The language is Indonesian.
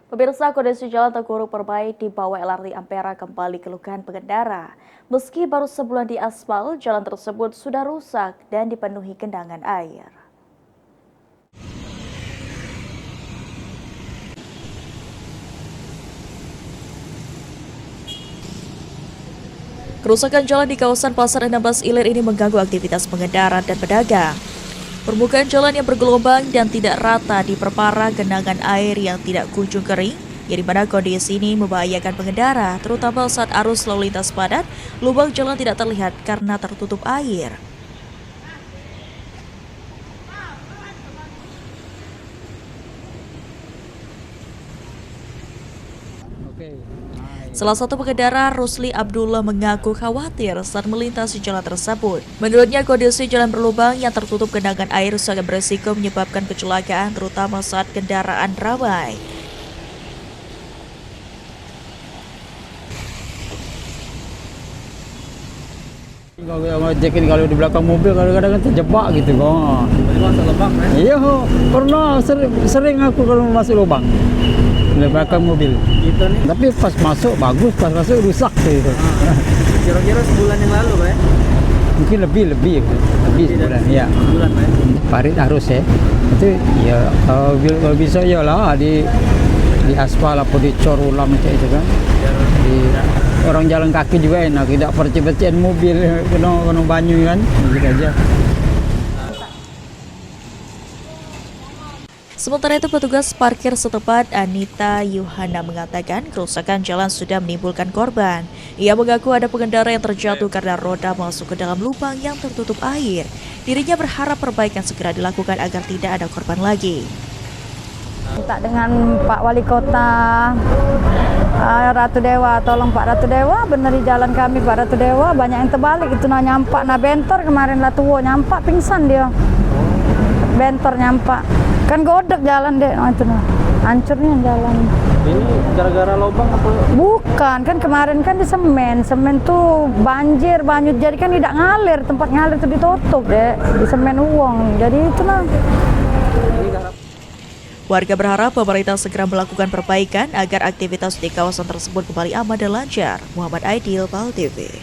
Pemirsa, kondisi jalan Tengkuruk Permai di bawah LRT Ampera kembali keluhkan pengendara. Meski baru sebulan di aspal, jalan tersebut sudah rusak dan dipenuhi genangan air. Kerusakan jalan di kawasan Pasar 16 Ilir ini mengganggu aktivitas pengendara dan pedagang. Permukaan jalan yang bergelombang dan tidak rata diperparah genangan air yang tidak kunjung kering, yang dimana kondisi ini membahayakan pengendara, terutama saat arus lalu lintas padat, lubang jalan tidak terlihat karena tertutup air. Salah satu pengendara, Rusli Abdullah, mengaku khawatir saat melintasi jalan tersebut. Menurutnya, kondisi jalan berlubang yang tertutup genangan air sangat berisiko menyebabkan kecelakaan, terutama saat kendaraan ramai. Kalau yang ngecekin kalau di belakang mobil kadang-kadang kan terjebak gitu kok. Masuk lubang kan? Iya, pernah sering aku kalau masuk lubang di belakang mobil. Gitu nih. Tapi pas masuk bagus, pas masuk rusak gitu. Kira-kira sebulan yang lalu, Pak? Mungkin lebih sebulan. Ya. Sebulan, Pak. Parit harus ya. Itu ya kalau bisa ya lah di aspal apa dicor ulang kayak itu kan. Orang jalan kaki juga enak, tidak percik-percikan mobil, kena banyu kan, gitu aja. Sementara itu, petugas parkir setempat Anita Yuhana mengatakan kerusakan jalan sudah menimbulkan korban. Ia mengaku ada pengendara yang terjatuh karena roda masuk ke dalam lubang yang tertutup air. Dirinya berharap perbaikan segera dilakukan agar tidak ada korban lagi. Minta dengan Pak Wali Kota Ratu Dewa, tolong Pak Ratu Dewa beneri jalan kami Pak Ratu Dewa, banyak yang terbalik itu nyampak bentor kemarin lah tuwo nyampak pingsan dia. Bentor nyampak. Kan godek jalan deh itu hancurnya jalan. Ini gara-gara lubang apa? Bukan, kan kemarin kan di semen tuh banjir, banyu jadi kan tidak ngalir, tempat ngalir itu ditutup deh, di semen uang. Jadi itu lah. Warga berharap pemerintah segera melakukan perbaikan agar aktivitas di kawasan tersebut kembali aman dan lancar. Muhammad Aidil, PAL TV.